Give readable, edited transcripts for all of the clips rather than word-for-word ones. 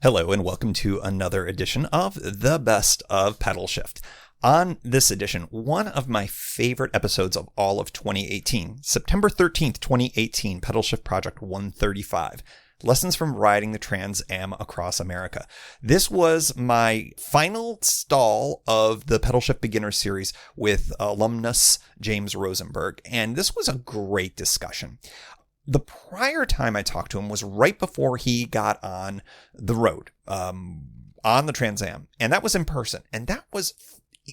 Hello and welcome to another edition of The Best of Pedalshift. On this edition, one of my favorite episodes of all of 2018, September 13th, 2018, Pedalshift Project 135, Lessons from Riding the Trans Am Across America. This was my final stall of the Pedalshift Beginners Series with alumnus James Rosenberg, and this was a great discussion. The prior time I talked to him was right before he got on the road, on the Trans Am, and that was in person, and that was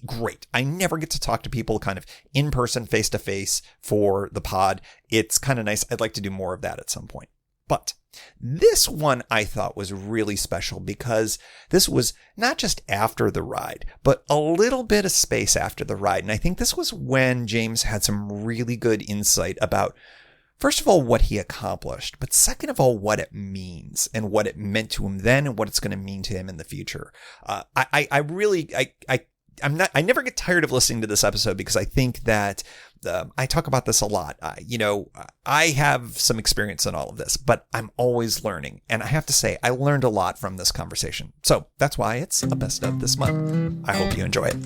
great. I never get to talk to people kind of in person, face to face for the pod. It's kind of nice. I'd like to do more of that at some point. But this one I thought was really special because this was not just after the ride, but a little bit of space after the ride. And I think this was when James had some really good insight about, first of all, what he accomplished, but second of all, what it means and what it meant to him then and what it's going to mean to him in the future. I never get tired of listening to this episode because I think that I talk about this a lot. I have some experience in all of this, but I'm always learning. And I have to say, I learned a lot from this conversation. So that's why it's a best of this month. I hope you enjoy it.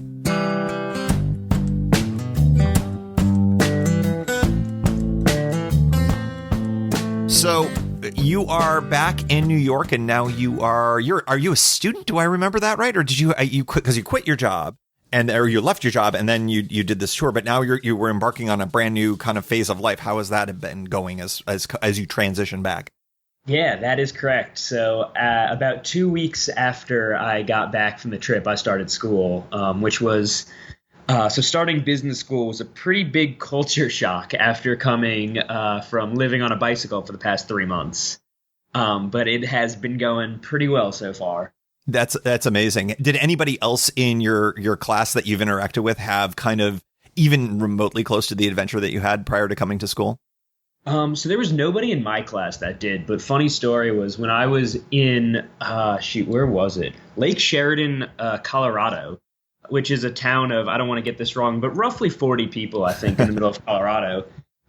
So you are back in New York, and now are you a student? Do I remember that right? Or did you quit because you quit your job or you left your job and then you did this tour, but now you were embarking on a brand new kind of phase of life. How has that been going as you transition back? Yeah, that is correct. So about 2 weeks after I got back from the trip, I started school, which was so starting business school was a pretty big culture shock after coming from living on a bicycle for the past 3 months. But it has been going pretty well so far. That's amazing. Did anybody else in your class that you've interacted with have kind of even remotely close to the adventure that you had prior to coming to school? So there was nobody in my class that did. But funny story was when I was in, where was it? Lake Sheridan, Colorado, which is a town of, I don't want to get this wrong, but roughly 40 people, I think, in the middle of Colorado.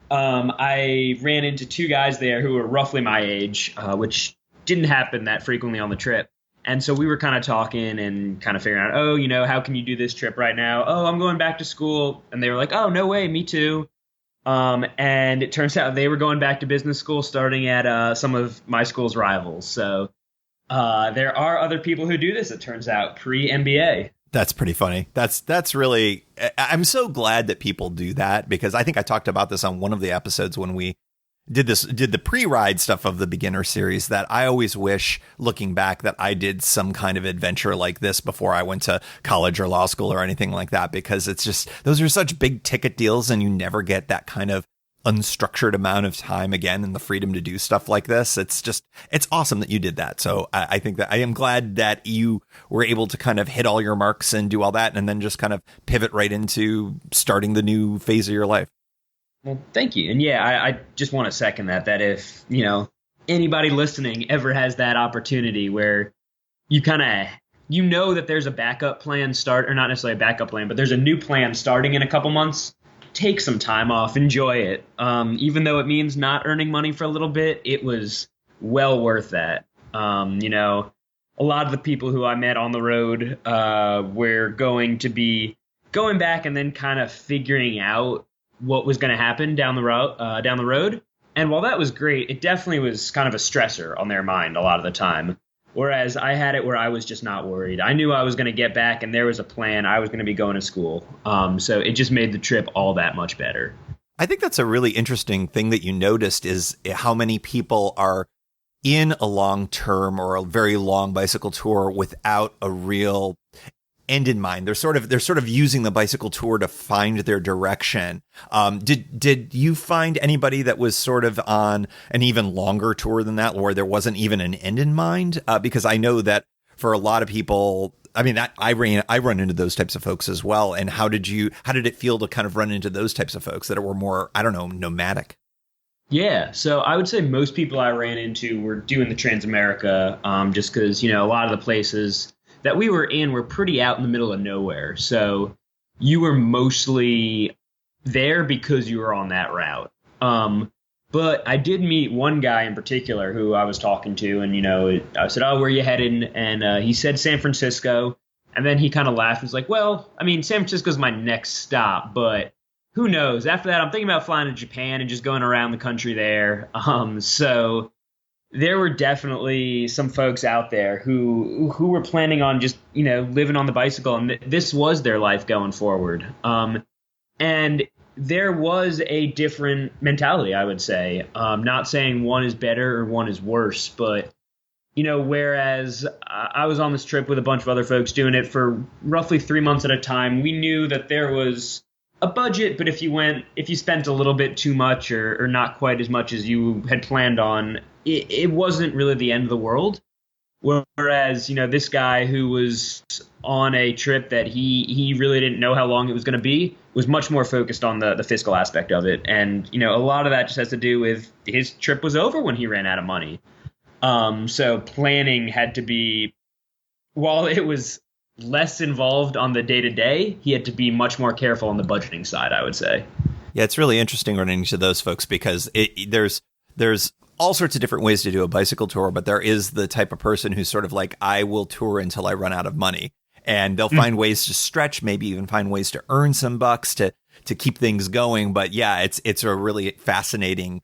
I ran into two guys there who were roughly my age, which didn't happen that frequently on the trip. And so we were kind of talking and kind of figuring out, how can you do this trip right now? Oh, I'm going back to school. And they were like, oh, no way, me too. And it turns out they were going back to business school starting at some of my school's rivals. So there are other people who do this, it turns out, pre-MBA. That's pretty funny. That's really, I'm so glad that people do that because I think I talked about this on one of the episodes when we did the pre-ride stuff of the beginner series, that I always wish, looking back, that I did some kind of adventure like this before I went to college or law school or anything like that, because it's just, those are such big ticket deals and you never get that kind of unstructured amount of time again and the freedom to do stuff like this. It's awesome that you did that. So I think that I am glad that you were able to kind of hit all your marks and do all that and then just kind of pivot right into starting the new phase of your life. Well, thank you. And yeah, I just want to second that if, anybody listening ever has that opportunity where you kind of, that there's a backup plan or not necessarily a backup plan, but there's a new plan starting in a couple months. Take some time off, enjoy it. Even though it means not earning money for a little bit, it was well worth that. A lot of the people who I met on the road were going to be going back and then kind of figuring out what was going to happen down the road. And while that was great, it definitely was kind of a stressor on their mind a lot of the time. Whereas I had it where I was just not worried. I knew I was going to get back and there was a plan. I was going to be going to school. So it just made the trip all that much better. I think that's a really interesting thing that you noticed is how many people are in a long-term or a very long bicycle tour without a real end in mind. They're sort of using the bicycle tour to find their direction. Did you find anybody that was sort of on an even longer tour than that, where there wasn't even an end in mind? Because I know that for a lot of people, I mean, I run into those types of folks as well. And how did it feel to kind of run into those types of folks that were more, I don't know, nomadic? Yeah, so I would say most people I ran into were doing the TransAmerica, just because, a lot of the places that we were in were pretty out in the middle of nowhere. So you were mostly there because you were on that route. But I did meet one guy in particular who I was talking to, and, I said, "Oh, where are you headed?" And he said San Francisco. And then he kind of laughed and was like, "Well, I mean, San Francisco's my next stop, but who knows? After that, I'm thinking about flying to Japan and just going around the country there." So there were definitely some folks out there who were planning on just, living on the bicycle, and this was their life going forward. And there was a different mentality, I would say. Not saying one is better or one is worse, but whereas I was on this trip with a bunch of other folks doing it for roughly 3 months at a time, we knew that there was a budget, but if you spent a little bit too much or not quite as much as you had planned on, it wasn't really the end of the world. Whereas, this guy who was on a trip that he really didn't know how long it was going to be was much more focused on the fiscal aspect of it. And, a lot of that just has to do with his trip was over when he ran out of money. So planning had to be, while it was less involved on the day-to-day, he had to be much more careful on the budgeting side, I would say. Yeah, it's really interesting running into those folks because there's all sorts of different ways to do a bicycle tour, but there is the type of person who's sort of like, I will tour until I run out of money. And they'll find ways to stretch, maybe even find ways to earn some bucks to keep things going. But yeah, it's a really fascinating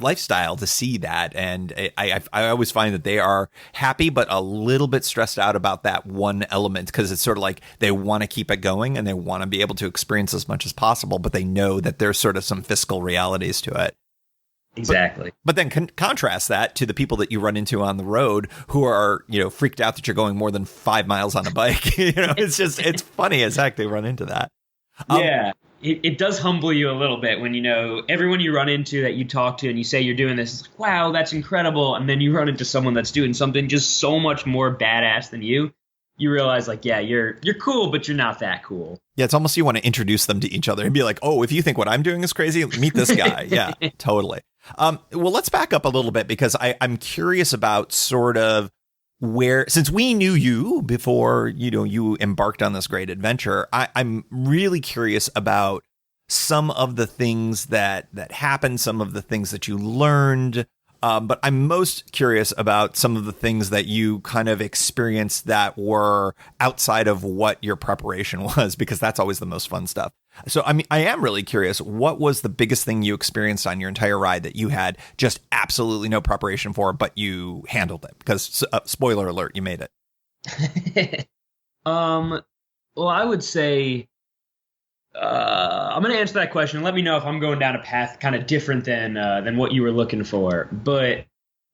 lifestyle to see that. And I always find that they are happy, but a little bit stressed out about that one element, because it's sort of like they want to keep it going and they want to be able to experience as much as possible, but they know that there's sort of some fiscal realities to it. Exactly. But then contrast that to the people that you run into on the road who are, freaked out that you're going more than 5 miles on a bike. It's funny as heck they run into that. Yeah. It does humble you a little bit when, everyone you run into that you talk to and you say you're doing this, it's like, wow, that's incredible. And then you run into someone that's doing something just so much more badass than you. You realize, like, yeah, you're cool, but you're not that cool. Yeah, it's almost you want to introduce them to each other and be like, oh, if you think what I'm doing is crazy, meet this guy. Yeah, totally. Well, let's back up a little bit because I'm curious about sort of where, since we knew you before, you embarked on this great adventure, I'm really curious about some of the things that happened, some of the things that you learned. But I'm most curious about some of the things that you kind of experienced that were outside of what your preparation was, because that's always the most fun stuff. So, I mean, I am really curious, what was the biggest thing you experienced on your entire ride that you had just absolutely no preparation for, but you handled it? Because, spoiler alert, you made it. Well, I would say, I'm going to answer that question and let me know if I'm going down a path kind of different than what you were looking for. But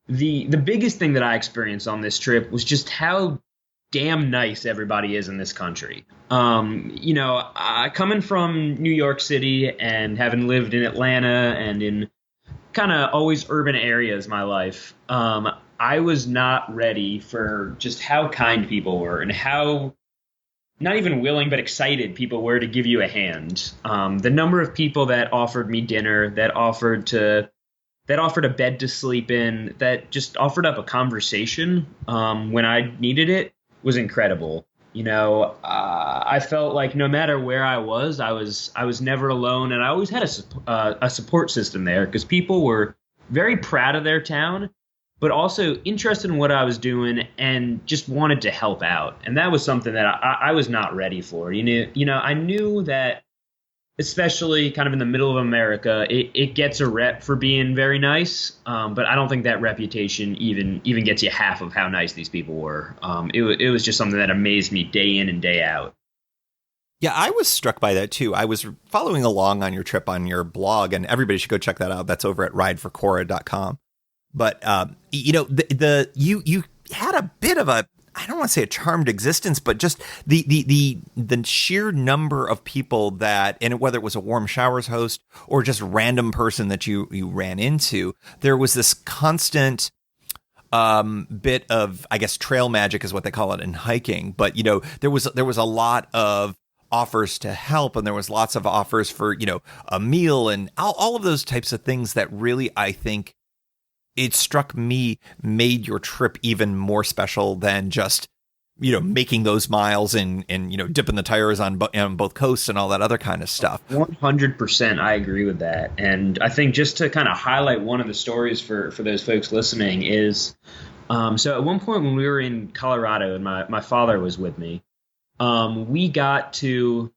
the biggest thing that I experienced on this trip was just how damn nice everybody is in this country. Coming from New York City and having lived in Atlanta and in kind of always urban areas my life, I was not ready for just how kind people were and how not even willing, but excited people were to give you a hand. The number of people that offered me dinner, that offered a bed to sleep in, that just offered up a conversation when I needed it was incredible. I felt like no matter where I was never alone, and I always had a support system there because people were very proud of their town, but also interested in what I was doing and just wanted to help out. And that was something that I was not ready for. I knew that, especially kind of in the middle of America, it gets a rep for being very nice. But I don't think that reputation even gets you half of how nice these people were. It was just something that amazed me day in and day out. Yeah, I was struck by that too. I was following along on your trip on your blog, and everybody should go check that out. That's over at rideforcora.com. But, you had a bit of a, I don't want to say a charmed existence, but just the sheer number of people that, and whether it was a warm showers host or just random person that you ran into, there was this constant bit of, I guess, trail magic is what they call it in hiking. But, there was a lot of offers to help, and there was lots of offers for, a meal and all of those types of things that really, I think, it struck me, made your trip even more special than just making those miles and dipping the tires on both coasts and all that other kind of stuff. 100%. I agree with that. And I think just to kind of highlight one of the stories for those folks listening is, so at one point when we were in Colorado and my father was with me, we got to,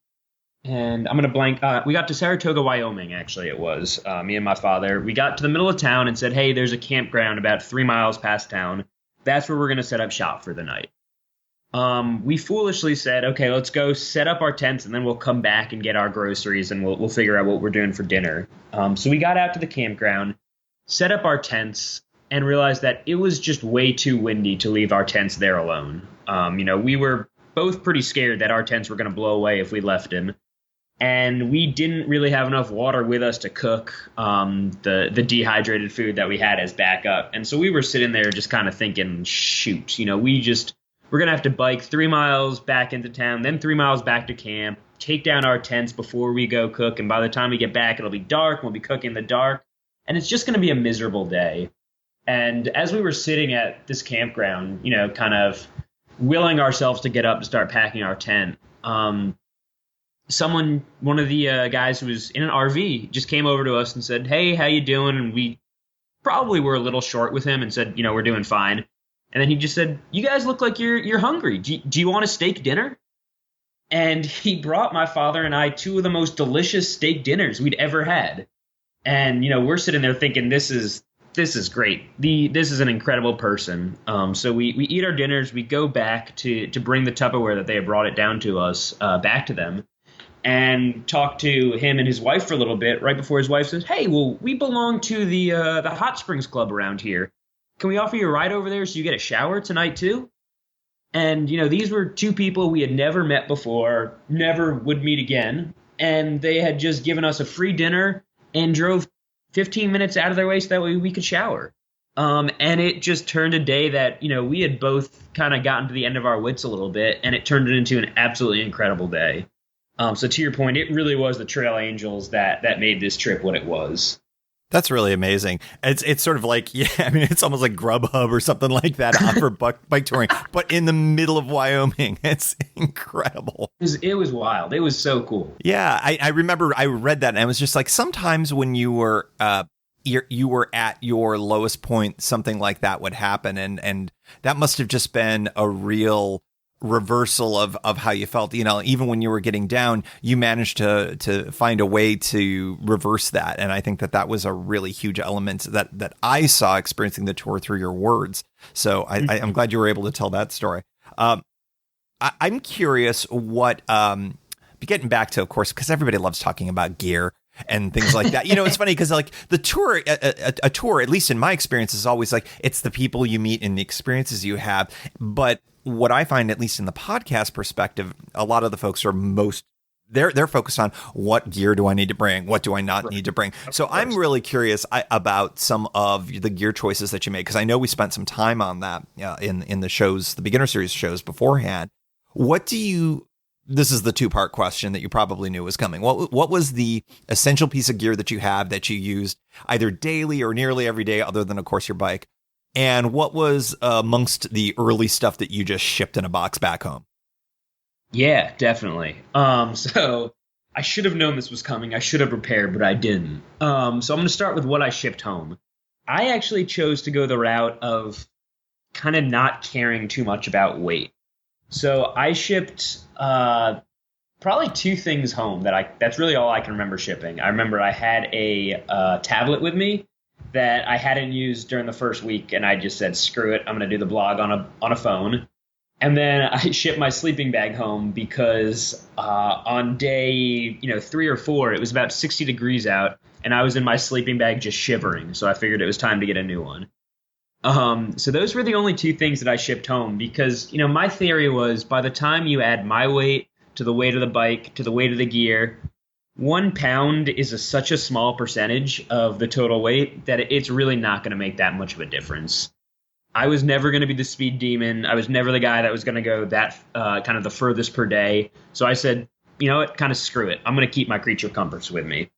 and I'm going to blank, we got to Saratoga, Wyoming, actually it was, me and my father. We got to the middle of town and said, hey, there's a campground about 3 miles past town. That's where we're going to set up shop for the night. We foolishly said, okay, let's go set up our tents and then we'll come back and get our groceries and we'll figure out what we're doing for dinner. So we got out to the campground, set up our tents, and realized that it was just way too windy to leave our tents there alone. We were both pretty scared that our tents were going to blow away if we left them. And we didn't really have enough water with us to cook the dehydrated food that we had as backup. And so we were sitting there just kind of thinking, shoot, we're going to have to bike 3 miles back into town, then 3 miles back to camp, take down our tents before we go cook. And by the time we get back, it'll be dark. We'll be cooking in the dark. And it's just going to be a miserable day. And as we were sitting at this campground, kind of willing ourselves to get up to start packing our tent, one of the guys who was in an RV just came over to us and said, hey, how you doing? And we probably were a little short with him and said, we're doing fine. And then he just said, you guys look like you're hungry. Do you want a steak dinner? And he brought my father and I 2 of the most delicious steak dinners we'd ever had. And, we're sitting there thinking, this is great. This is an incredible person. So we eat our dinners. We go back to bring the Tupperware that they had brought it down to us back to them. And talk to him and his wife for a little bit right before his wife says, hey, well, we belong to the Hot Springs Club around here. Can we offer you a ride over there so you get a shower tonight too? And, these were 2 people we had never met before, never would meet again. And they had just given us a free dinner and drove 15 minutes out of their way so that way we could shower. And it just turned a day that, we had both kind of gotten to the end of our wits a little bit, and it turned it into an absolutely incredible day. So to your point, it really was the Trail Angels that made this trip what it was. That's really amazing. It's sort of like, it's almost like Grubhub or something like that for bike touring, but in the middle of Wyoming. It's incredible. It was wild. It was so cool. Yeah, I remember I read that and I was just like, sometimes when you were you were at your lowest point, something like that would happen, and that must have just been a real reversal of how you felt. Even when you were getting down, you managed to find a way to reverse that, and I think that was a really huge element that I saw experiencing the tour through your words. So I'm glad you were able to tell that story. I'm curious what getting back to, of course, because everybody loves talking about gear and things like that. It's funny because like the tour, a tour, at least in my experience, is always like it's the people you meet and the experiences you have. But what I find, at least in the podcast perspective, a lot of the folks are they're focused on what gear do I need to bring? What do I not need to bring? So I'm really curious about some of the gear choices that you made, because I know we spent some time on that in the shows, the beginner series shows beforehand. This is the 2-part question that you probably knew was coming. What was the essential piece of gear that you have that you used either daily or nearly every day, other than, of course, your bike? And what was amongst the early stuff that you just shipped in a box back home? Yeah, definitely. So I should have known this was coming. I should have prepared, but I didn't. So I'm going to start with what I shipped home. I actually chose to go the route of kind of not caring too much about weight. So I shipped probably 2 things home that's really all I can remember shipping. I remember I had a tablet with me that I hadn't used during the first week, and I just said, screw it, I'm going to do the blog on a phone. And then I shipped my sleeping bag home because on day 3 or 4, it was about 60 degrees out, and I was in my sleeping bag just shivering. So I figured it was time to get a new one. So those were the only 2 things that I shipped home because, my theory was by the time you add my weight to the weight of the bike, to the weight of the gear, 1 pound is such a small percentage of the total weight that it's really not going to make that much of a difference. I was never going to be the speed demon. I was never the guy that was going to go that kind of the furthest per day. So I said, you know what, kind of screw it. I'm going to keep my creature comforts with me.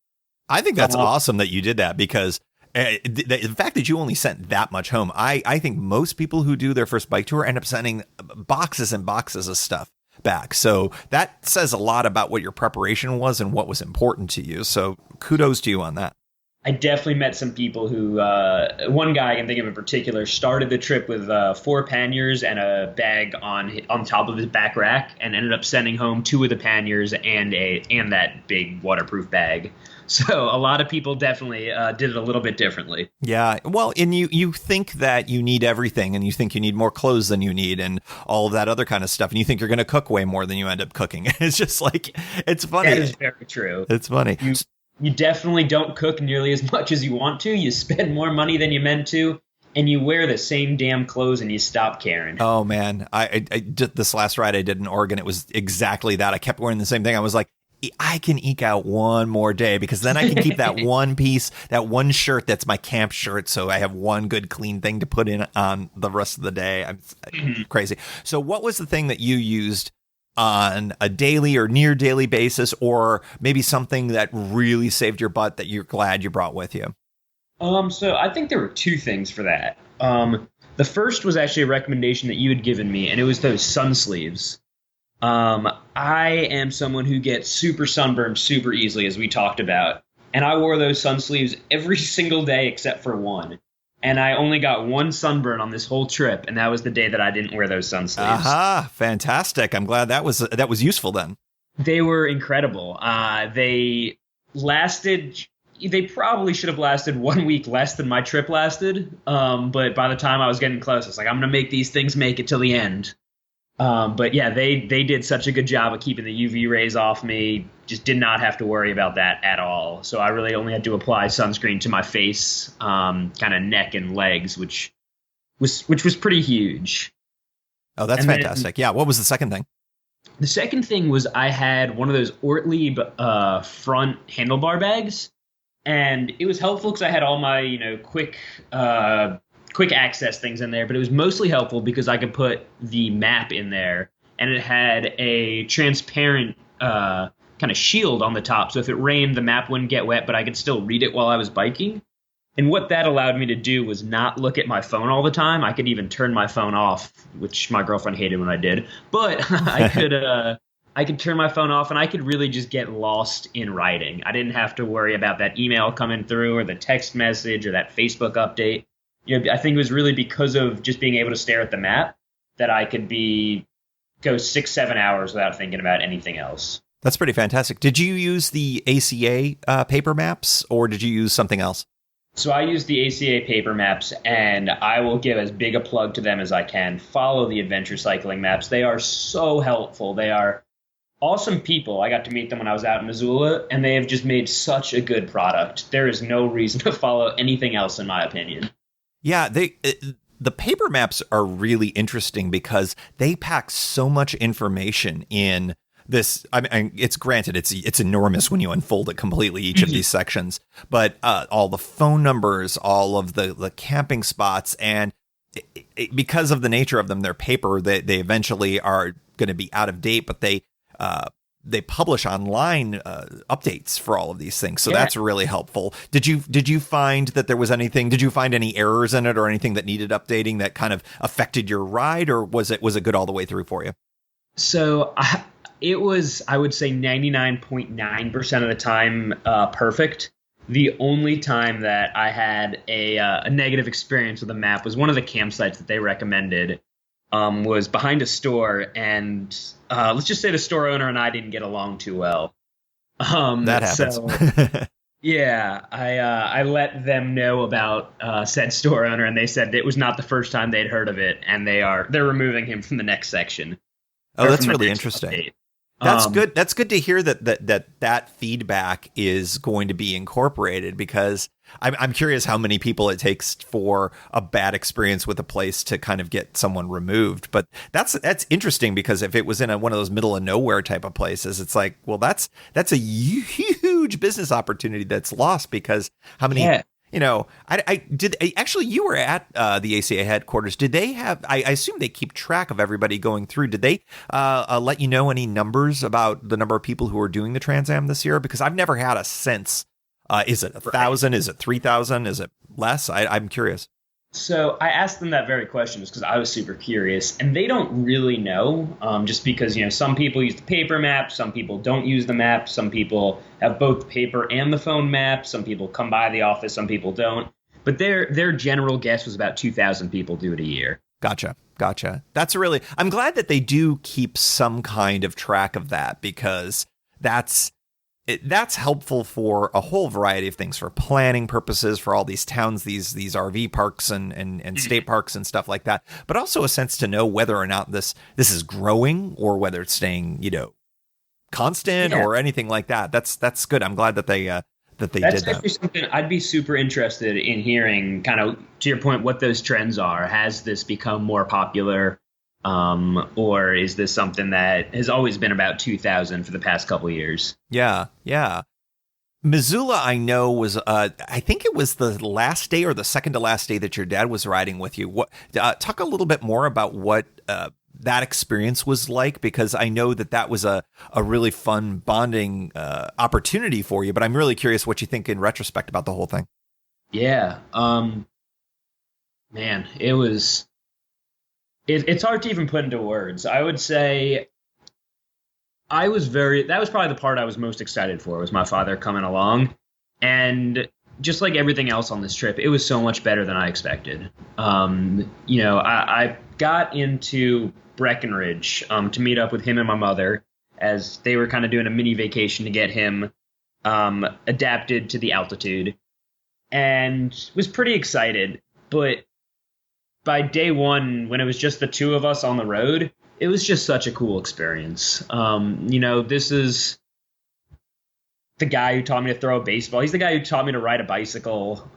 I think that's awesome that you did that because The fact that you only sent that much home, I think most people who do their first bike tour end up sending boxes and boxes of stuff back. So that says a lot about what your preparation was and what was important to you. So kudos to you on that. I definitely met some people who, one guy I can think of in particular, started the trip with 4 panniers and a bag on top of his back rack, and ended up sending home 2 of the panniers and that big waterproof bag. So a lot of people definitely did it a little bit differently. Yeah. Well, and you think that you need everything, and you think you need more clothes than you need and all of that other kind of stuff. And you think you're going to cook way more than you end up cooking. It's just like, it's funny. That is very true. It's funny. You definitely don't cook nearly as much as you want to. You spend more money than you meant to, and you wear the same damn clothes and you stop caring. Oh, man. I did this last ride I did in Oregon. It was exactly that. I kept wearing the same thing. I was like, I can eke out one more day, because then I can keep that one piece, that one shirt that's my camp shirt. So I have one good clean thing to put in on the rest of the day. I'm crazy. So what was the thing that you used on a daily or near daily basis, or maybe something that really saved your butt that you're glad you brought with you? So I think there were 2 things for that. The first was actually a recommendation that you had given me, and it was those sun sleeves. I am someone who gets super sunburned super easily, as we talked about, and I wore those sun sleeves every single day except for one. And I only got one sunburn on this whole trip, and that was the day that I didn't wear those sun sleeves. Aha, fantastic. I'm glad that was useful then. They were incredible. They probably should have lasted 1 week less than my trip lasted. But by the time I was getting close, I was like, I'm going to make these things make it till the end. But yeah, they did such a good job of keeping the UV rays off me. Just did not have to worry about that at all. So I really only had to apply sunscreen to my face, kind of neck and legs, which was pretty huge. Oh, that's fantastic. Yeah. What was the second thing? The second thing was I had one of those Ortlieb front handlebar bags, and it was helpful because I had all my quick access things in there, but it was mostly helpful because I could put the map in there, and it had a transparent kind of shield on the top. So if it rained, the map wouldn't get wet, but I could still read it while I was biking. And what that allowed me to do was not look at my phone all the time. I could even turn my phone off, which my girlfriend hated when I did. But I could turn my phone off, and I could really just get lost in writing. I didn't have to worry about that email coming through or the text message or that Facebook update. I think it was really because of just being able to stare at the map that I could go 6-7 hours without thinking about anything else. That's pretty fantastic. Did you use the ACA paper maps, or did you use something else? So I use the ACA paper maps, and I will give as big a plug to them as I can. Follow the adventure cycling maps. They are so helpful. They are awesome people. I got to meet them when I was out in Missoula, and they have just made such a good product. There is no reason to follow anything else, in my opinion. Yeah, the paper maps are really interesting because they pack so much information in this. I mean, it's granted, it's enormous when you unfold it completely, each of these sections, but all the phone numbers, all of the camping spots, and because of the nature of them, they're paper. They eventually are going to be out of date, but they publish online updates for all of these things. So that's really helpful. Did you find that there was anything, did you find any errors in it or anything that needed updating that kind of affected your ride, or was it good all the way through for you? So it was, I would say 99.9% of the time perfect. The only time that I had a negative experience with the map was one of the campsites that they recommended was behind a store, and let's just say the store owner and I didn't get along too well. That happens. So, yeah, I let them know about said store owner, and they said it was not the first time they'd heard of it, and they're removing him from the next section. Oh, that's really interesting. Update. That's good. That's good to hear that feedback is going to be incorporated, because I'm curious how many people it takes for a bad experience with a place to kind of get someone removed. But that's interesting, because if it was in one of those middle of nowhere type of places, it's like, well, that's a huge business opportunity that's lost, because how many. Yeah. You were at the ACA headquarters. Did they have, I assume they keep track of everybody going through. Did they let you know any numbers about the number of people who are doing the Trans Am this year? Because I've never had a sense. Is it 1,000? Is it 3,000? Is it less? I'm curious. So I asked them that very question just because I was super curious, and they don't really know. Just because some people use the paper map, some people don't use the map, some people have both the paper and the phone map, some people come by the office, some people don't. But their general guess was about 2,000 people do it a year. Gotcha. I'm glad that they do keep some kind of track of that, because that's helpful for a whole variety of things, for planning purposes, for all these towns, these RV parks and state parks and stuff like that, but also a sense to know whether or not this is growing or whether it's staying, constant or anything like that. That's good. I'm glad that they did that. That's actually something I'd be super interested in hearing, kind of to your point, what those trends are. Has this become more popular? Or is this something that has always been about 2,000 for the past couple of years? Yeah. Missoula, I know, was I think it was the last day or the second to last day that your dad was riding with you. What talk a little bit more about what that experience was like, because I know that was a really fun bonding opportunity for you, but I'm really curious what you think in retrospect about the whole thing. Yeah. Man, it was... It's hard to even put into words. I would say that was probably the part I was most excited for, was my father coming along. And just like everything else on this trip, it was so much better than I expected. I got into Breckenridge to meet up with him and my mother, as they were kind of doing a mini vacation to get him adapted to the altitude, and was pretty excited. But by day one, when it was just the two of us on the road, it was just such a cool experience. This is the guy who taught me to throw a baseball. He's the guy who taught me to ride a bicycle.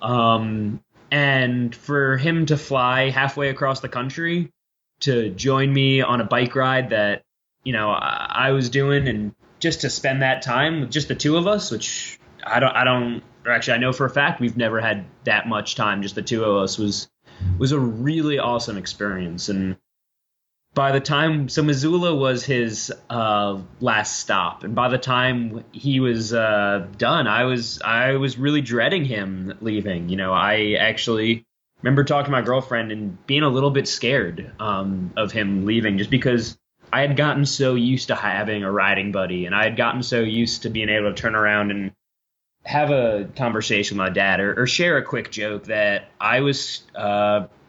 And for him to fly halfway across the country to join me on a bike ride that, I was doing, and just to spend that time with just the two of us, which I know for a fact we've never had that much time, just the two of us, was a really awesome experience. And by the time, so Missoula was his last stop, and by the time he was done, I was really dreading him leaving. I actually remember talking to my girlfriend and being a little bit scared of him leaving, just because I had gotten so used to having a riding buddy, and I had gotten so used to being able to turn around and have a conversation with my dad or share a quick joke, that I was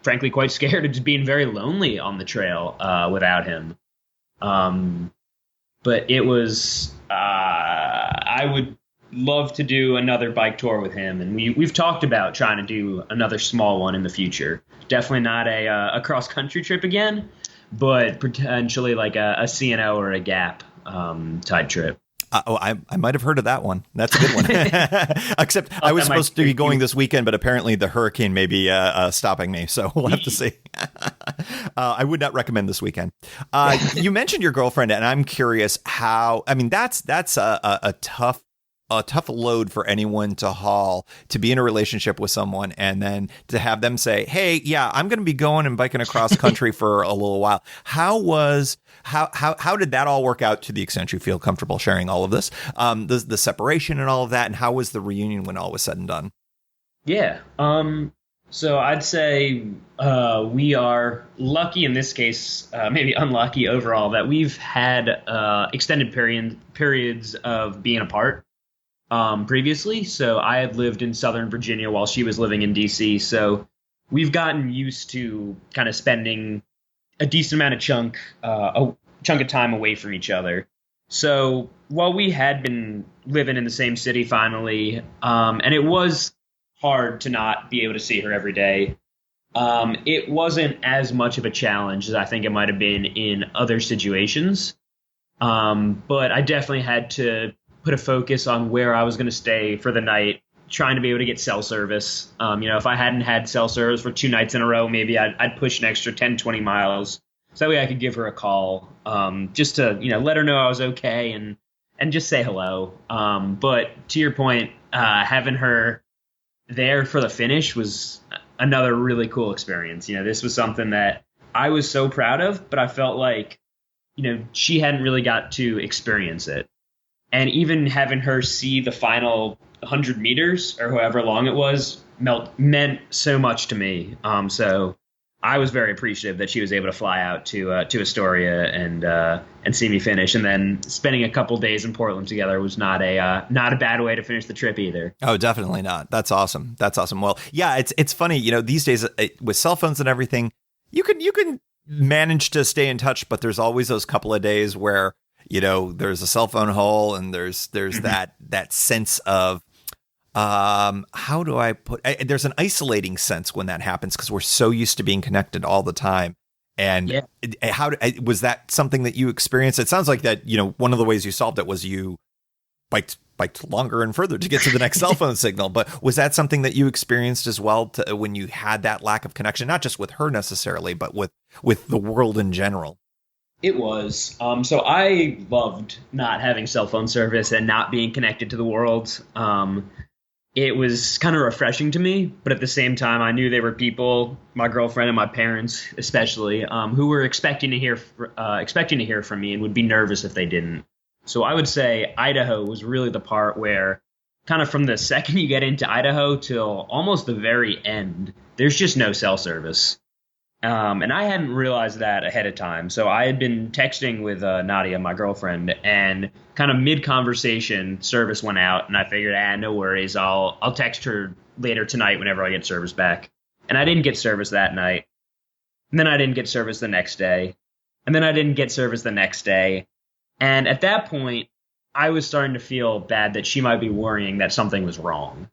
frankly quite scared of just being very lonely on the trail without him. But it was, I would love to do another bike tour with him, and we've talked about trying to do another small one in the future. Definitely not a cross country trip again, but potentially like a CNO or a Gap type trip. I might have heard of that one. That's a good one. Except I was supposed to be going this weekend, but apparently the hurricane may be stopping me. So we'll have to see. I would not recommend this weekend. You mentioned your girlfriend, and I'm curious how. I mean, that's a tough load for anyone to haul, to be in a relationship with someone and then to have them say, "Hey, yeah, I'm going to be going and biking across country for a little while." How did that all work out, to the extent you feel comfortable sharing all of this? The separation and all of that, and how was the reunion when all was said and done? Yeah. So I'd say we are lucky in this case, maybe unlucky overall, that we've had extended periods of being apart previously. So I had lived in Southern Virginia while she was living in DC. So we've gotten used to kind of spending a decent amount of chunk of time away from each other. So while we had been living in the same city finally, and it was hard to not be able to see her every day, it wasn't as much of a challenge as I think it might have been in other situations. But I definitely had to put a focus on where I was going to stay for the night, trying to be able to get cell service. If I hadn't had cell service for 2 nights in a row, maybe I'd push an extra 10, 20 miles. So that way I could give her a call, just to, let her know I was okay and just say hello. But to your point, having her there for the finish was another really cool experience. This was something that I was so proud of, but I felt like, she hadn't really got to experience it. And even having her see the final 100 meters or however long it was meant so much to me. So I was very appreciative that she was able to fly out to Astoria and see me finish, and then spending a couple days in Portland together was not a bad way to finish the trip either. Oh, definitely not. That's awesome. That's awesome. Well, yeah, it's funny, these days with cell phones and everything, you can manage to stay in touch, but there's always those couple of days where, there's a cell phone hole and there's that sense of, how do I there's an isolating sense when that happens because we're so used to being connected all the time. And was that something that you experienced? It sounds like that, one of the ways you solved it was you biked longer and further to get to the next cell phone signal. But was that something that you experienced as well when you had that lack of connection, not just with her necessarily, but with the world in general? It was. So I loved not having cell phone service and not being connected to the world. It was kind of refreshing to me, but at the same time, I knew there were people, my girlfriend and my parents especially, who were expecting to hear from me and would be nervous if they didn't. So I would say Idaho was really the part where, kind of from the second you get into Idaho till almost the very end, there's just no cell service. And I hadn't realized that ahead of time. So I had been texting with Nadia, my girlfriend, and kind of mid-conversation, service went out, and I figured, no worries, I'll text her later tonight whenever I get service back. And I didn't get service that night. And then I didn't get service the next day. And then I didn't get service the next day. And at that point, I was starting to feel bad that she might be worrying that something was wrong.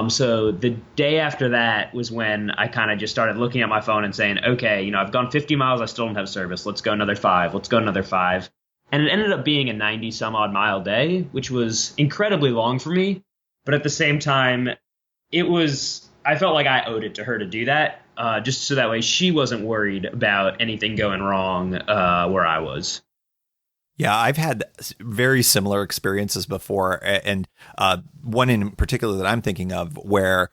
So the day after that was when I kind of just started looking at my phone and saying, okay, I've gone 50 miles. I still don't have service. Let's go another 5. Let's go another 5. And it ended up being a 90 some odd mile day, which was incredibly long for me. But at the same time, I felt like I owed it to her to do that, just so that way she wasn't worried about anything going wrong where I was. Yeah, I've had very similar experiences before, and one in particular that I'm thinking of where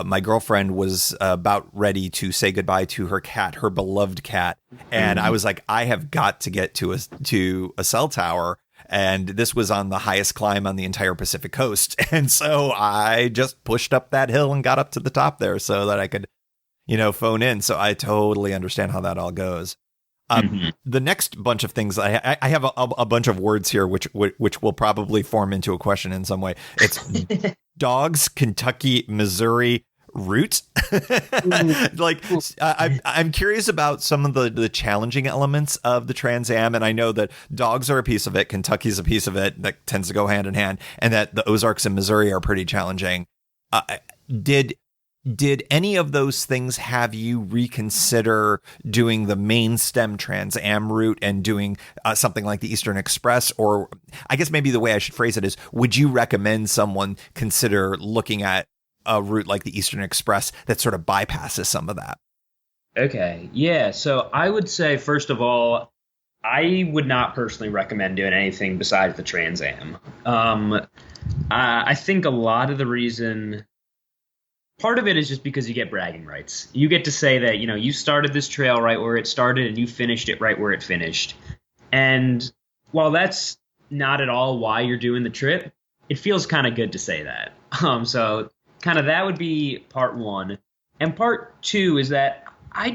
my girlfriend was about ready to say goodbye to her cat, her beloved cat, and I was like, I have got to get to a cell tower, and this was on the highest climb on the entire Pacific coast, and so I just pushed up that hill and got up to the top there so that I could, phone in. So I totally understand how that all goes. The next bunch of things, I have a bunch of words here, which will probably form into a question in some way. It's dogs, Kentucky, Missouri route. I'm curious about some of the challenging elements of the Trans Am. And I know that dogs are a piece of it. Kentucky's a piece of it that tends to go hand in hand, and that the Ozarks and Missouri are pretty challenging. Did any of those things have you reconsider doing the main stem Trans Am route and doing something like the Eastern Express? Or I guess maybe the way I should phrase it is, would you recommend someone consider looking at a route like the Eastern Express that sort of bypasses some of that? Okay. Yeah. So I would say, first of all, I would not personally recommend doing anything besides the Trans Am. I think a lot of the reason... Part of it is just because you get bragging rights. You get to say that, you started this trail right where it started and you finished it right where it finished. And while that's not at all why you're doing the trip, it feels kind of good to say that. So kind of that would be part one. And part two is that I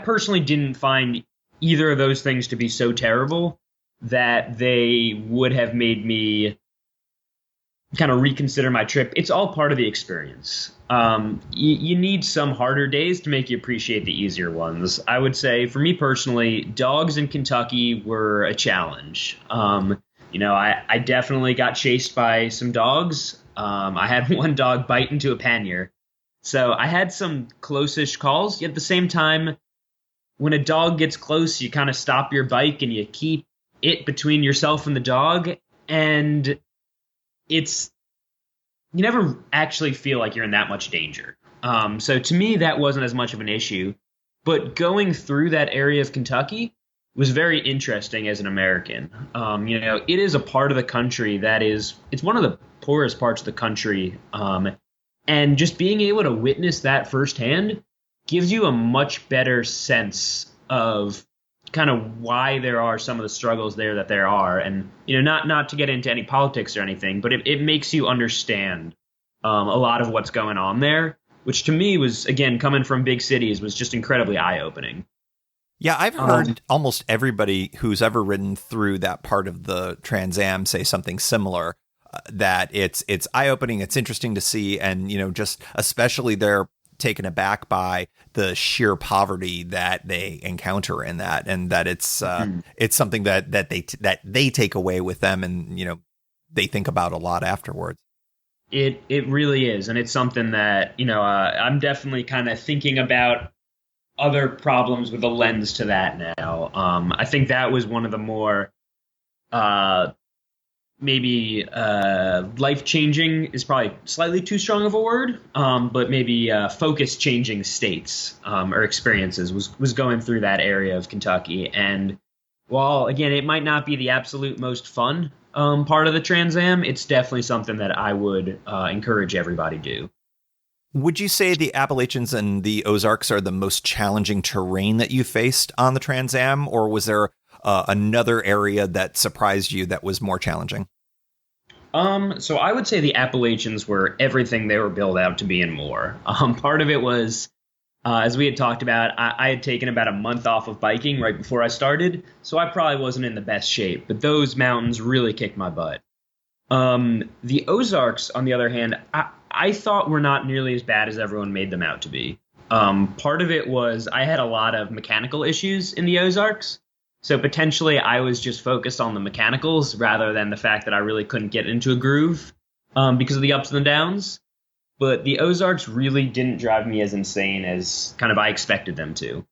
personally didn't find either of those things to be so terrible that they would have made me kind of reconsider my trip. It's all part of the experience. You need some harder days to make you appreciate the easier ones. I would say, for me personally, dogs in Kentucky were a challenge. I definitely got chased by some dogs. I had one dog bite into a pannier. So I had some close-ish calls. Yet at the same time, when a dog gets close, you kind of stop your bike and you keep it between yourself and the dog. And you never actually feel like you're in that much danger. So to me, that wasn't as much of an issue. But going through that area of Kentucky was very interesting as an American. It is a part of the country it's one of the poorest parts of the country. And just being able to witness that firsthand gives you a much better sense of kind of why there are some of the struggles there that there are. And, not to get into any politics or anything, but it makes you understand a lot of what's going on there. which to me was, again, coming from big cities, was just incredibly eye-opening. Yeah, I've heard almost everybody who's ever ridden through that part of the Trans Am say something similar, that it's eye-opening, it's interesting to see, and, just especially they're taken aback by the sheer poverty that they encounter in that, and that it's something that they take away with them, and they think about a lot afterwards. It really is, and it's something that I'm definitely kind of thinking about other problems with a lens to that now. I think that was one of the more maybe life-changing is probably slightly too strong of a word, but maybe focus-changing states or experiences was going through that area of Kentucky. And while, again, it might not be the absolute most fun part of the Trans Am, it's definitely something that I would encourage everybody to do. Would you say the Appalachians and the Ozarks are the most challenging terrain that you faced on the Trans Am, or was there another area that surprised you that was more challenging? So I would say the Appalachians were everything they were billed out to be and more. Part of it was, as we had talked about, I had taken about a month off of biking right before I started, so I probably wasn't in the best shape, but those mountains really kicked my butt. The Ozarks, on the other hand, I thought were not nearly as bad as everyone made them out to be. Part of it was I had a lot of mechanical issues in the Ozarks. So potentially I was just focused on the mechanicals rather than the fact that I really couldn't get into a groove because of the ups and the downs. But the Ozarks really didn't drive me as insane as kind of I expected them to.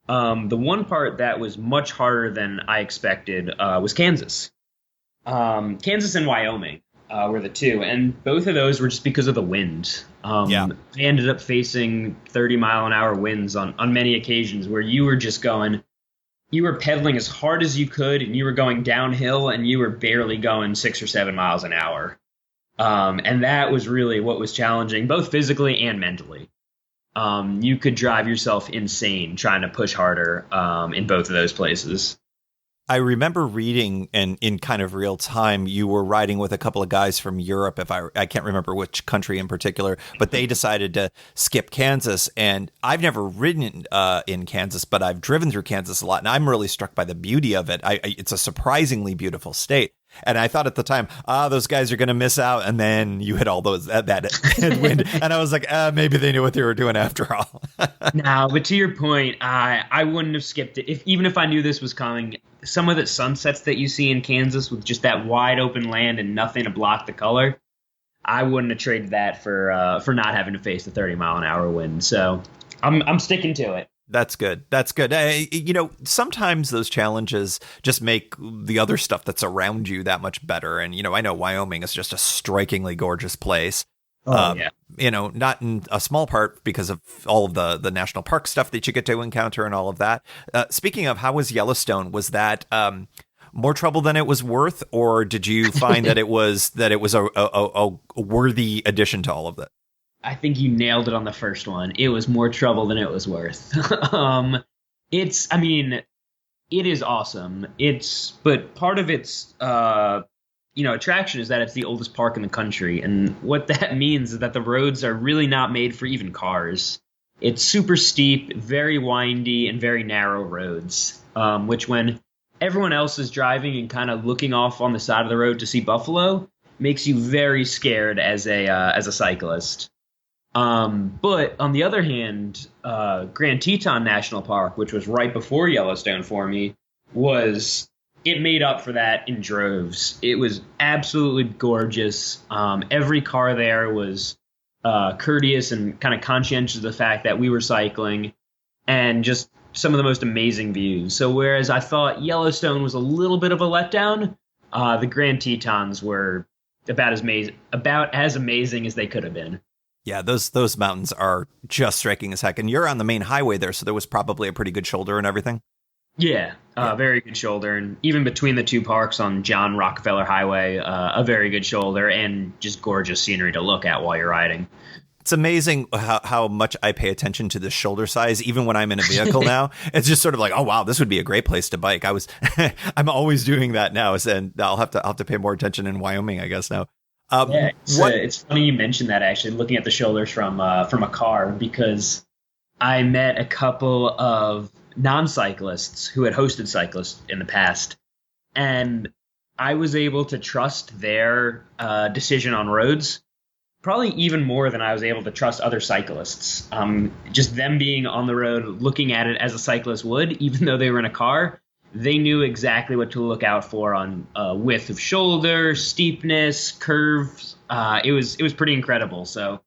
The one part that was much harder than I expected was Kansas. Kansas and Wyoming were the two, and both of those were just because of the wind. I ended up facing 30-mile-an-hour winds on many occasions where you were just going... You were pedaling as hard as you could, and you were going downhill, and you were barely going 6 or 7 miles an hour. And that was really what was challenging, both physically and mentally. You could drive yourself insane trying to push harder in both of those places. I remember reading, and in kind of real time, you were riding with a couple of guys from Europe. I can't remember which country in particular, but they decided to skip Kansas. And I've never ridden in Kansas, but I've driven through Kansas a lot, and I'm really struck by the beauty of it. It's a surprisingly beautiful state. And I thought at the time, those guys are going to miss out. And then you hit all those that headwind. And I was like, maybe they knew what they were doing after all. No, but to your point, I wouldn't have skipped it. Even if I knew this was coming, some of the sunsets that you see in Kansas with just that wide open land and nothing to block the color, I wouldn't have traded that for not having to face the 30-mile-an-hour wind. So I'm sticking to it. That's good. That's good. Sometimes those challenges just make the other stuff that's around you that much better. And, I know Wyoming is just a strikingly gorgeous place. Yeah. Not in a small part because of all of the national park stuff that you get to encounter and all of that. Speaking of, how was Yellowstone? Was that more trouble than it was worth? Or did you find that it was a worthy addition to all of that? I think you nailed it on the first one. It was more trouble than it was worth. It is awesome. But part of its, attraction is that it's the oldest park in the country. And what that means is that the roads are really not made for even cars. It's super steep, very windy, and very narrow roads, which when everyone else is driving and kind of looking off on the side of the road to see buffalo, makes you very scared as a cyclist. But on the other hand, Grand Teton National Park, which was right before Yellowstone for me, it made up for that in droves. It was absolutely gorgeous. Every car there was courteous and kind of conscientious of the fact that we were cycling, and just some of the most amazing views. So whereas I thought Yellowstone was a little bit of a letdown, the Grand Tetons were about as amazing as they could have been. Yeah, those mountains are just striking as heck. And you're on the main highway there, so there was probably a pretty good shoulder and everything. Yeah, very good shoulder. And even between the two parks on John Rockefeller Highway, a very good shoulder and just gorgeous scenery to look at while you're riding. It's amazing how much I pay attention to the shoulder size, even when I'm in a vehicle now. It's just sort of like, oh, wow, this would be a great place to bike. I'm always doing that now, and I'll have to pay more attention in Wyoming, I guess, now. Yeah, What? it's funny you mentioned that, actually, looking at the shoulders from a car, because I met a couple of non-cyclists who had hosted cyclists in the past, and I was able to trust their decision on roads probably even more than I was able to trust other cyclists. Just them being on the road, looking at it as a cyclist would, even though they were in a car, they knew exactly what to look out for on width of shoulder, steepness, curves. It was pretty incredible. So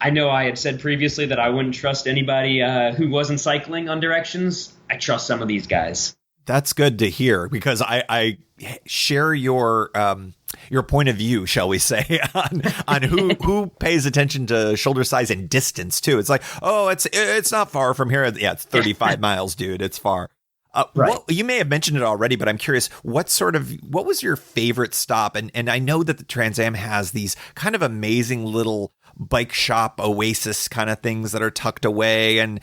I know I had said previously that I wouldn't trust anybody who wasn't cycling on directions. I trust some of these guys. That's good to hear, because I share your point of view, shall we say, on who pays attention to shoulder size and distance too. It's like, oh, it's not far from here. Yeah, it's 35 miles, dude. It's far. Right. You may have mentioned it already, but I'm curious, what was your favorite stop? And I know that the Trans Am has these kind of amazing little bike shop oasis kind of things that are tucked away, and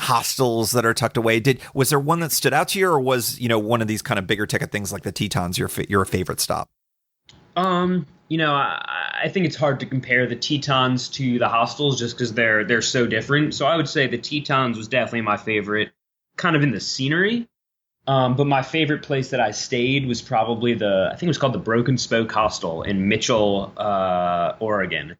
hostels that are tucked away. Was there one that stood out to you, or was one of these kind of bigger ticket things like the Tetons your favorite stop? I think it's hard to compare the Tetons to the hostels just because they're so different. So I would say the Tetons was definitely my favorite, kind of in the scenery. But my favorite place that I stayed was probably I think it was called the Broken Spoke Hostel in Mitchell, Oregon.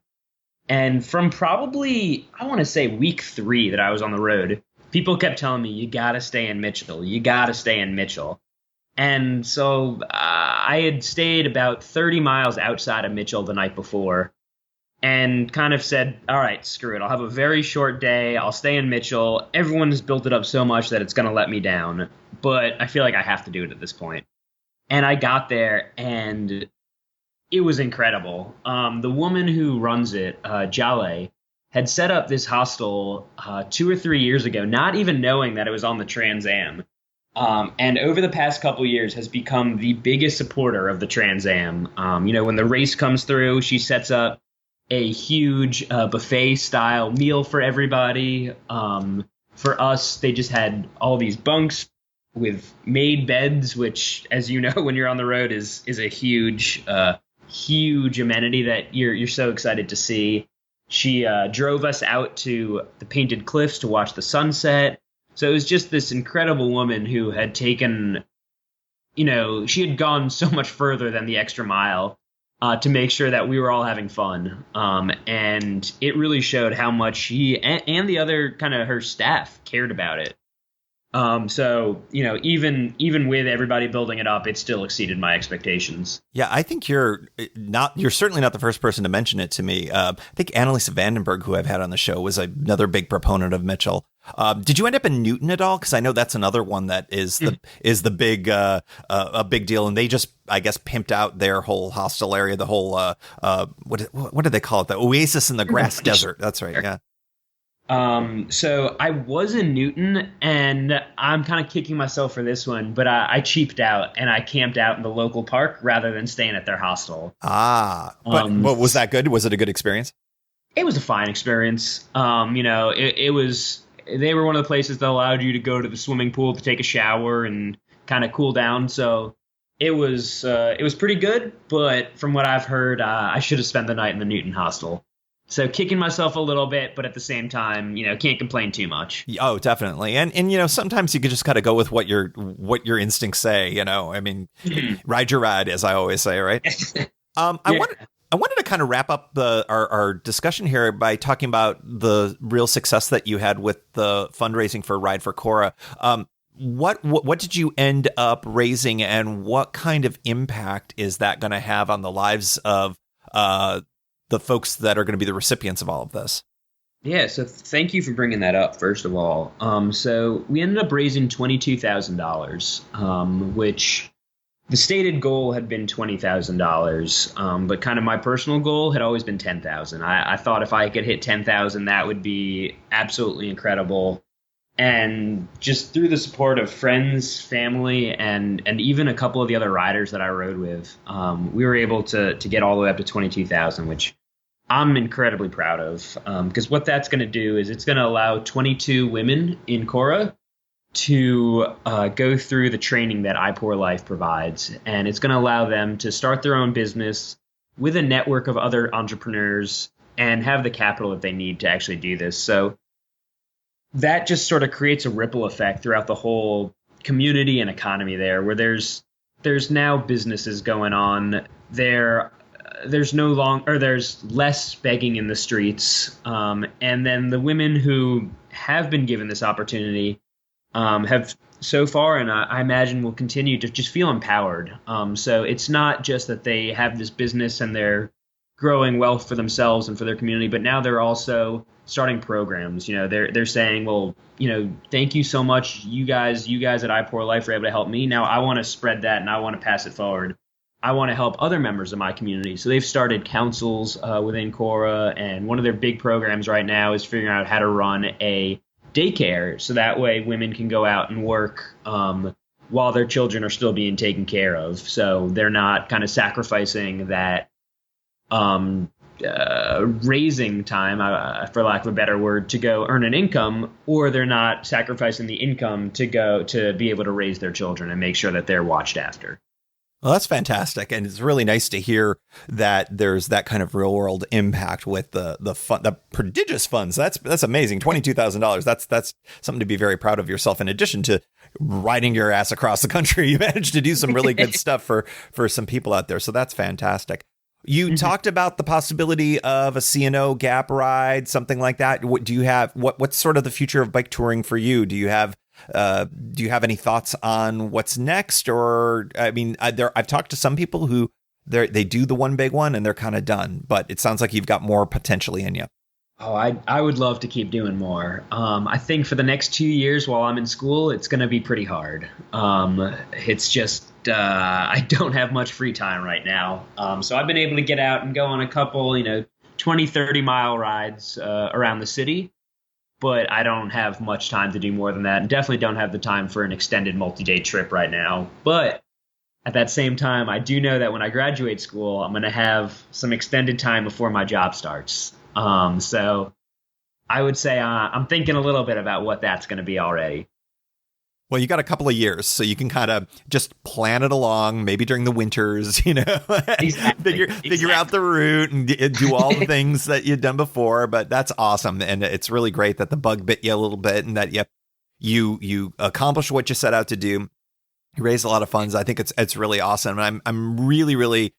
And from probably, I want to say week 3 that I was on the road, people kept telling me, you got to stay in Mitchell. You got to stay in Mitchell. And so I had stayed about 30 miles outside of Mitchell the night before and kind of said, all right, screw it. I'll have a very short day. I'll stay in Mitchell. Everyone has built it up so much that it's going to let me down. But I feel like I have to do it at this point. And I got there, and it was incredible. The woman who runs it, Jale, had set up this hostel 2 or 3 years ago, not even knowing that it was on the Trans Am. And over the past couple years has become the biggest supporter of the Trans Am. When the race comes through, she sets up a huge buffet-style meal for everybody. For us, they just had all these bunks with made beds, which, as you know, when you're on the road, is a huge amenity that you're so excited to see. She drove us out to the Painted Cliffs to watch the sunset. So it was just this incredible woman who had taken, she had gone so much further than the extra mile to make sure that we were all having fun. And it really showed how much she and the other kind of her staff cared about it. So, even with everybody building it up, it still exceeded my expectations. Yeah, I think you're certainly not the first person to mention it to me. I think Annalisa Vandenberg, who I've had on the show, was another big proponent of Mitchell. Did you end up in Newton at all? Because I know that's another one that is the big a big deal, and they just, I guess, pimped out their whole hostel area, the whole what do they call it? The oasis in the grass desert. That's right. Yeah. So I was in Newton, and I'm kind of kicking myself for this one, but I cheaped out and I camped out in the local park rather than staying at their hostel. But was that good? Was it a good experience? It was a fine experience. It was. They were one of the places that allowed you to go to the swimming pool to take a shower and kind of cool down. So it was pretty good. But from what I've heard, I should have spent the night in the Newton hostel. So kicking myself a little bit, but at the same time, can't complain too much. Oh, definitely. And sometimes you could just kind of go with what your instincts say, I mean, ride your ride, as I always say, right? I wanted to kind of wrap up our discussion here by talking about the real success that you had with the fundraising for Ride for Cora. What did you end up raising, and what kind of impact is that going to have on the lives of the folks that are going to be the recipients of all of this? Yeah, so thank you for bringing that up, first of all. So we ended up raising $22,000, which the stated goal had been $20,000, but kind of my personal goal had always been $10,000. I thought if I could hit $10,000, that would be absolutely incredible. And just through the support of friends, family, and even a couple of the other riders that I rode with, we were able to get all the way up to $22,000, which I'm incredibly proud of, because what that's going to do is it's going to allow 22 women in Cora to go through the training that iPoor Life provides. And it's going to allow them to start their own business, with a network of other entrepreneurs and have the capital that they need to actually do this. So that just sort of creates a ripple effect throughout the whole community and economy there, where there's now businesses going on there. There's less begging in the streets. And then the women who have been given this opportunity have so far, and I imagine will continue to just feel empowered. So it's not just that they have this business and they're growing wealth for themselves and for their community, but now they're also starting programs. They're saying, well, thank you so much. You guys at I Pour Life were able to help me. Now I want to spread that and I want to pass it forward. I want to help other members of my community. So they've started councils within Cora, and one of their big programs right now is figuring out how to run a daycare, so that way women can go out and work while their children are still being taken care of. So they're not kind of sacrificing that raising time, for lack of a better word, to go earn an income, or they're not sacrificing the income to be able to raise their children and make sure that they're watched after. Well, that's fantastic. And it's really nice to hear that there's that kind of real world impact with the prodigious funds. That's amazing. $22,000. That's something to be very proud of yourself. In addition to riding your ass across the country, you managed to do some really good stuff for some people out there. So that's fantastic. You talked about the possibility of a C&O Gap ride, something like that. What do you have? What's sort of the future of bike touring for you? Do you have any thoughts on what's next? Or, I mean, I've talked to some people who they do the one big one and they're kind of done, but it sounds like you've got more potentially in you. Oh, I would love to keep doing more. I think for the next 2 years while I'm in school, it's going to be pretty hard. It's just, I don't have much free time right now. So I've been able to get out and go on a couple, 20, 30 mile rides around the city. But I don't have much time to do more than that, and definitely don't have the time for an extended multi-day trip right now. But at that same time, I do know that when I graduate school, I'm going to have some extended time before my job starts. So I would say I'm thinking a little bit about what that's going to be already. Well, you got a couple of years, so you can kind of just plan it along, maybe during the winters, Exactly. figure out the route and do all the things that you've done before. But that's awesome. And it's really great that the bug bit you a little bit and that you accomplished what you set out to do. You raised a lot of funds. I think it's really awesome. And I'm really, really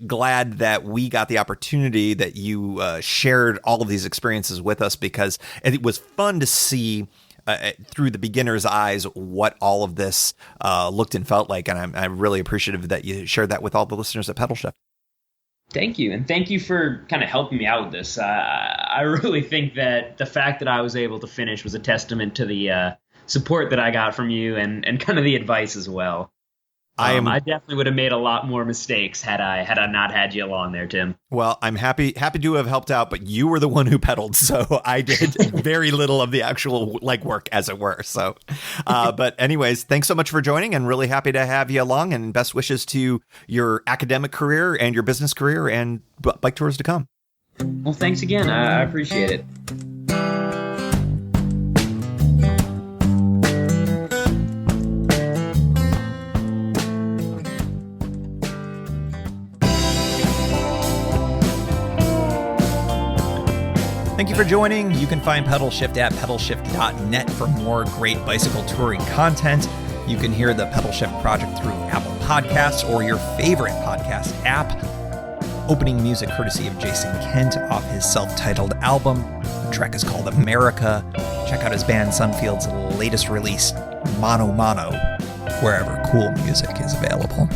glad that we got the opportunity that you shared all of these experiences with us, because it was fun to see through the beginner's eyes what all of this looked and felt like. And I'm really appreciative that you shared that with all the listeners at Pedalshift. Thank you. And thank you for kind of helping me out with this. I really think that the fact that I was able to finish was a testament to the support that I got from you and kind of the advice as well. I definitely would have made a lot more mistakes had I not had you along there, Tim. Well, I'm happy to have helped out, but you were the one who pedaled, so I did very little of the actual work, as it were. So, but anyways, thanks so much for joining, and really happy to have you along. And best wishes to your academic career and your business career and bike tours to come. Well, thanks again. I appreciate it. Thank you for joining. You can find Pedalshift at pedalshift.net for more great bicycle touring content. You can hear the Pedalshift project through Apple Podcasts or your favorite podcast app. Opening music courtesy of Jason Kent off his self-titled album. The track is called America. Check out his band Sunfield's latest release, Mono Mono, wherever cool music is available.